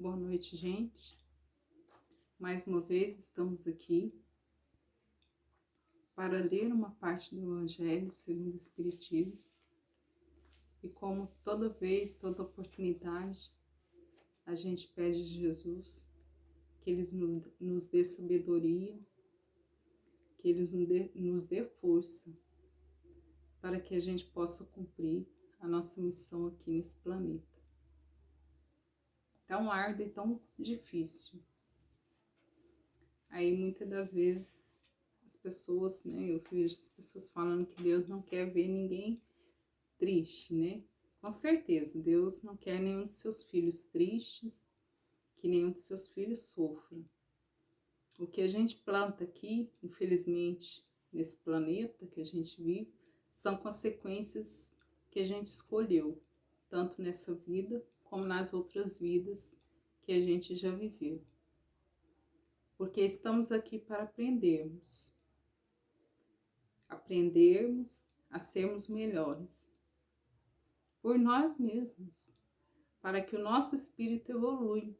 Boa noite, gente. Mais uma vez estamos aqui para ler uma parte do Evangelho segundo o Espiritismo. E como toda vez, toda oportunidade, a gente pede a Jesus que Ele nos dê sabedoria, que Ele nos dê força para que a gente possa cumprir a nossa missão aqui nesse planeta. Tão árduo e tão difícil. Aí muitas das vezes as pessoas, eu vejo as pessoas falando que Deus não quer ver ninguém triste, né? Com certeza, Deus não quer nenhum de seus filhos tristes, que nenhum de seus filhos sofra. O que a gente planta aqui, infelizmente, nesse planeta que a gente vive, são consequências que a gente escolheu, tanto nessa vida como nas outras vidas que a gente já viveu. Porque estamos aqui para aprendermos a sermos melhores por nós mesmos, para que o nosso espírito evolua,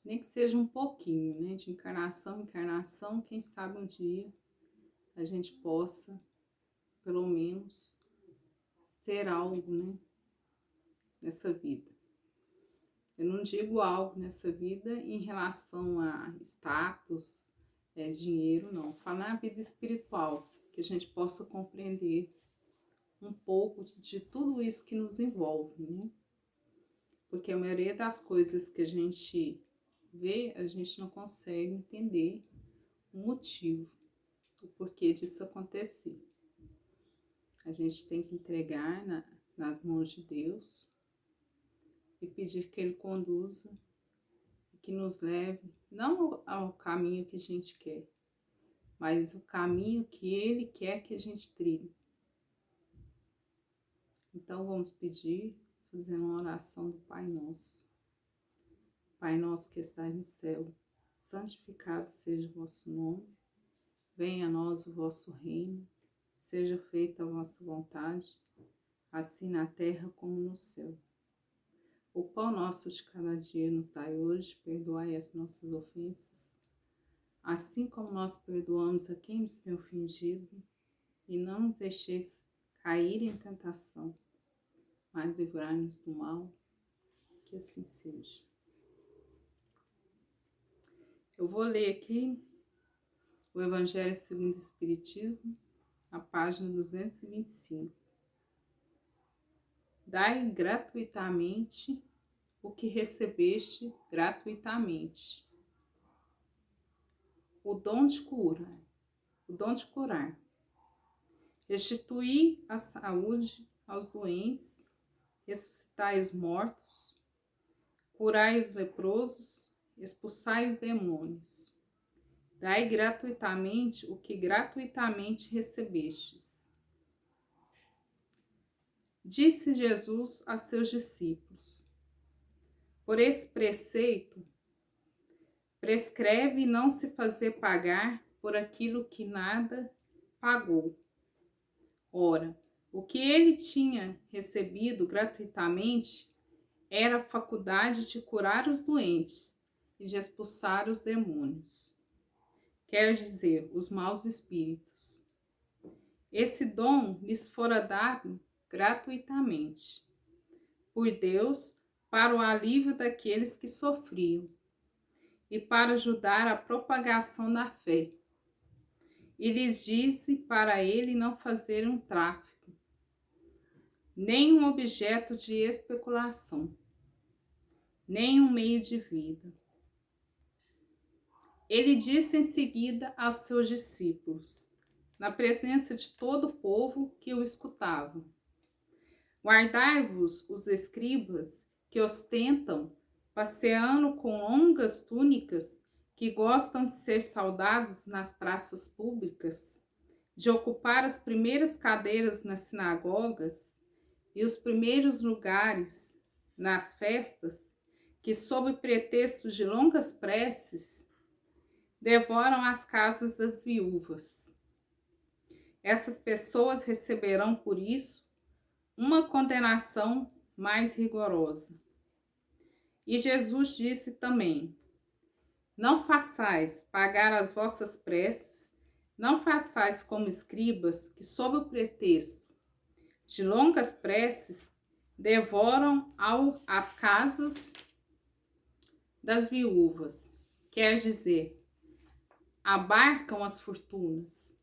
nem que seja um pouquinho, né? De encarnação em encarnação, quem sabe um dia a gente possa, pelo menos, ser algo, né? Nessa vida. Eu não digo algo nessa vida em relação a status, dinheiro, não. Falo na vida espiritual, que a gente possa compreender um pouco de tudo isso que nos envolve, né? Porque a maioria das coisas que a gente vê, a gente não consegue entender o motivo, o porquê disso acontecer. A gente tem que entregar nas mãos de Deus e pedir que Ele conduza, que nos leve, não ao caminho que a gente quer, mas o caminho que Ele quer que a gente trilhe. Então vamos pedir, fazendo uma oração do Pai Nosso. Pai nosso que estais no céu, santificado seja o vosso nome. Venha a nós o vosso reino, seja feita a vossa vontade, assim na terra como no céu. O pão nosso de cada dia nos dai hoje, perdoai as nossas ofensas, assim como nós perdoamos a quem nos tem ofendido, e não nos deixeis cair em tentação, mas livrai-nos do mal, que assim seja. Eu vou ler aqui o Evangelho segundo o Espiritismo, a página 225. Dai gratuitamente o que recebeste gratuitamente. O dom de curar. Restituí a saúde aos doentes, ressuscitai os mortos, curai os leprosos, expulsai os demônios. Dai gratuitamente o que gratuitamente recebestes. Disse Jesus a seus discípulos: por esse preceito, prescreve não se fazer pagar por aquilo que nada pagou. Ora, o que ele tinha recebido gratuitamente era a faculdade de curar os doentes e de expulsar os demônios, quer dizer, os maus espíritos. Esse dom lhes fora dado gratuitamente por Deus para o alívio daqueles que sofriam e para ajudar a propagação da fé. E lhes disse para ele não fazerem um tráfico, nem um objeto de especulação, nem um meio de vida. Ele disse em seguida aos seus discípulos, na presença de todo o povo que o escutava: guardai-vos os escribas que ostentam, passeando com longas túnicas, que gostam de ser saudados nas praças públicas, de ocupar as primeiras cadeiras nas sinagogas e os primeiros lugares nas festas, que, sob pretexto de longas preces, devoram as casas das viúvas. Essas pessoas receberão, por isso, uma condenação mais rigorosa. E Jesus disse também: não façais pagar as vossas preces, não façais como escribas, que sob o pretexto de longas preces devoram as casas das viúvas, quer dizer, abarcam as fortunas.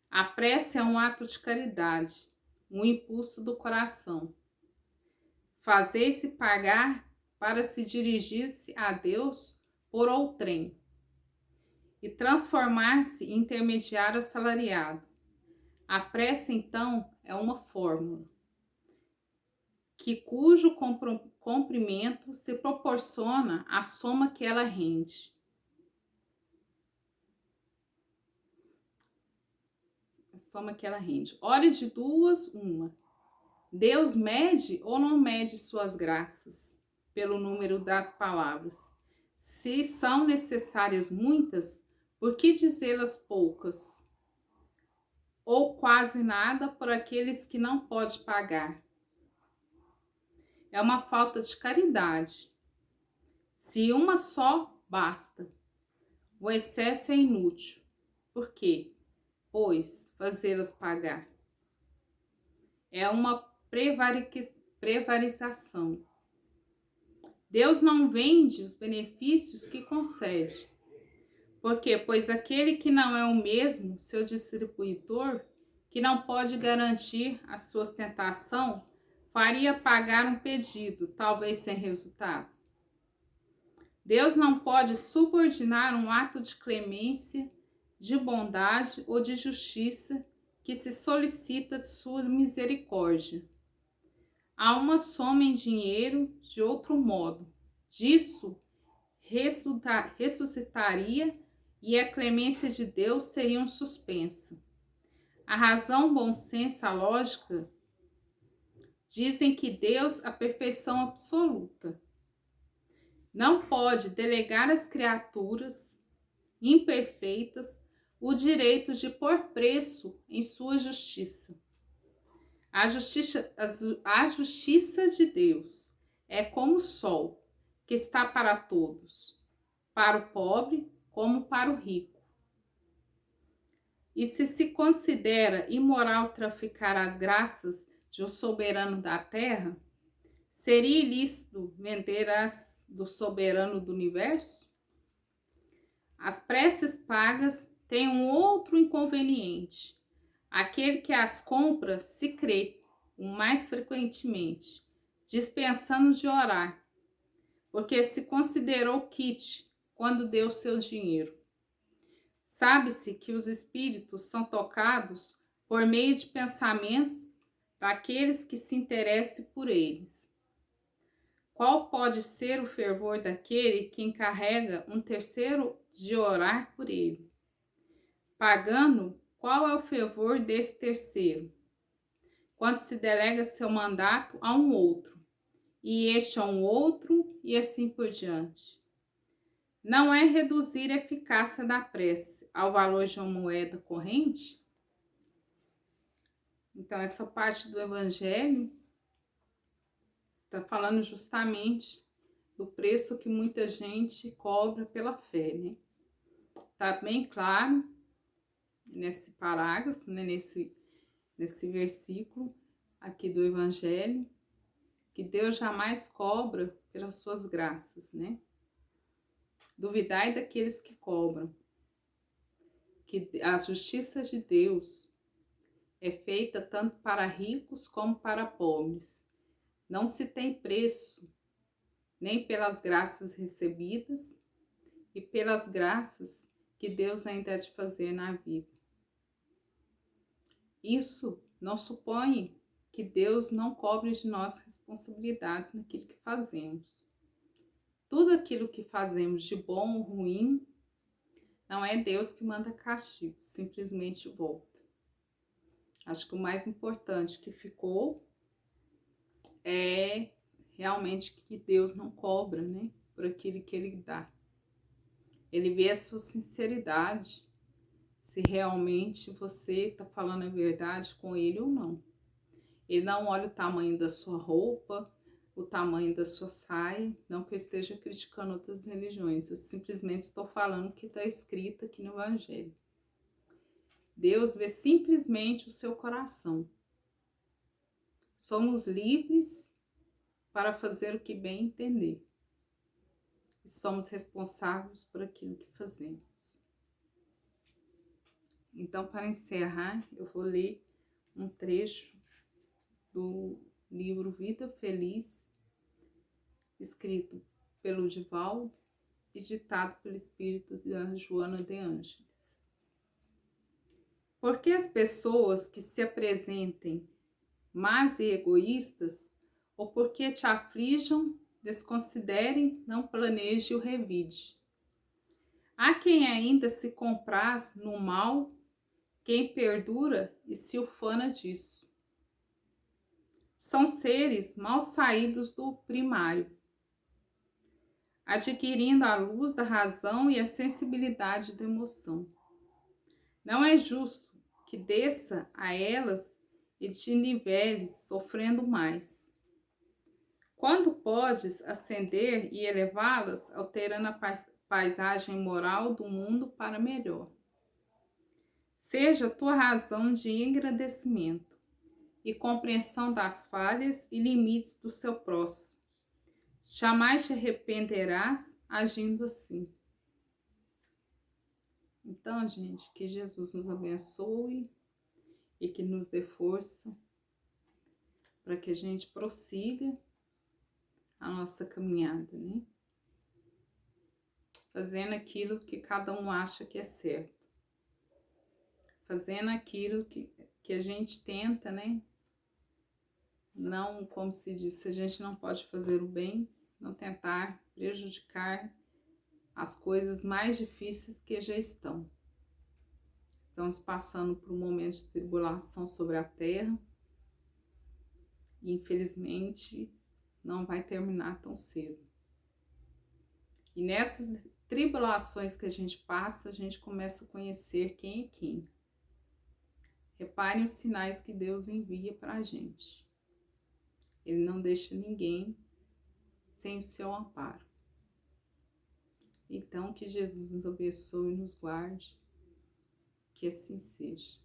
A prece é um ato de caridade, um impulso do coração. Fazei-se pagar para se dirigir-se a Deus por outrem e transformar-se em intermediário assalariado. A prece, então, é uma fórmula cujo comprimento se proporciona à soma que ela rende. A soma que ela rende. Ore de duas, uma. Deus mede ou não mede suas graças pelo número das palavras? Se são necessárias muitas, por que dizê-las poucas? Ou quase nada por aqueles que não pode pagar? É uma falta de caridade. Se uma só, basta. O excesso é inútil. Por quê? Pois fazê-las pagar. É uma prevaricação. Deus não vende os benefícios que concede. Por quê? Pois aquele que não é o mesmo, seu distribuidor, que não pode garantir a sua ostentação, faria pagar um pedido, talvez sem resultado. Deus não pode subordinar um ato de clemência, de bondade ou de justiça que se solicita de sua misericórdia. Há uma soma em dinheiro de outro modo. Disso ressuscitaria e a clemência de Deus seria suspensa. A razão, bom senso, a lógica dizem que Deus é a perfeição absoluta. Não pode delegar às criaturas imperfeitas o direito de pôr preço em sua justiça. A justiça de Deus é como o sol, que está para todos, para o pobre como para o rico. E se considera imoral traficar as graças de um soberano da terra, seria ilícito vender as do soberano do universo? As preces pagas têm um outro inconveniente. Aquele que as compra se crê, o mais frequentemente, dispensando de orar, porque se considerou kit quando deu seu dinheiro. Sabe-se que os espíritos são tocados por meio de pensamentos daqueles que se interessem por eles. Qual pode ser o fervor daquele que encarrega um terceiro de orar por ele? Pagano, qual é o fervor desse terceiro? Quando se delega seu mandato a um outro, e este a um outro, e assim por diante. Não é reduzir a eficácia da prece ao valor de uma moeda corrente? Então, essa parte do Evangelho está falando justamente do preço que muita gente cobra pela fé, né? Está bem claro nesse parágrafo, né? nesse versículo aqui do Evangelho, que Deus jamais cobra pelas suas graças, né? Duvidai daqueles que cobram, que a justiça de Deus é feita tanto para ricos como para pobres. Não se tem preço nem pelas graças recebidas e pelas graças que Deus ainda há de fazer na vida. Isso não supõe que Deus não cobre de nós responsabilidades naquilo que fazemos. Tudo aquilo que fazemos de bom ou ruim, não é Deus que manda castigo, simplesmente volta. Acho que o mais importante que ficou é realmente que Deus não cobra, né, por aquilo que Ele dá. Ele vê a sua sinceridade, se realmente você está falando a verdade com Ele ou não. Ele não olha o tamanho da sua roupa, o tamanho da sua saia, não que eu esteja criticando outras religiões, eu simplesmente estou falando o que está escrito aqui no Evangelho. Deus vê simplesmente o seu coração. Somos livres para fazer o que bem entender. E somos responsáveis por aquilo que fazemos. Então, para encerrar, eu vou ler um trecho do livro Vida Feliz, escrito pelo Divaldo e ditado pelo espírito de Joana de Ângeles. Porque as pessoas que se apresentem más e egoístas, ou porque te aflijam, desconsiderem, não planeje o revide. Há quem ainda se compraz no mal, quem perdura e se ufana disso. São seres mal saídos do primário, adquirindo a luz da razão e a sensibilidade da emoção. Não é justo que desça a elas e te niveles, sofrendo mais. Quando podes ascender e elevá-las, alterando a paisagem moral do mundo para melhor. Seja tua razão de engrandecimento e compreensão das falhas e limites do seu próximo. Jamais te arrependerás agindo assim. Então, gente, que Jesus nos abençoe e que nos dê força para que a gente prossiga a nossa caminhada, né? Fazendo aquilo que cada um acha que é certo. Fazendo aquilo que a gente tenta, né? Não, como se diz, a gente não pode fazer o bem, não tentar prejudicar as coisas mais difíceis que já estão. Estamos passando por um momento de tribulação sobre a terra e infelizmente não vai terminar tão cedo. E nessas tribulações que a gente passa, a gente começa a conhecer quem é quem. Reparem os sinais que Deus envia para a gente. Ele não deixa ninguém sem o seu amparo. Então, que Jesus nos abençoe e nos guarde, que assim seja.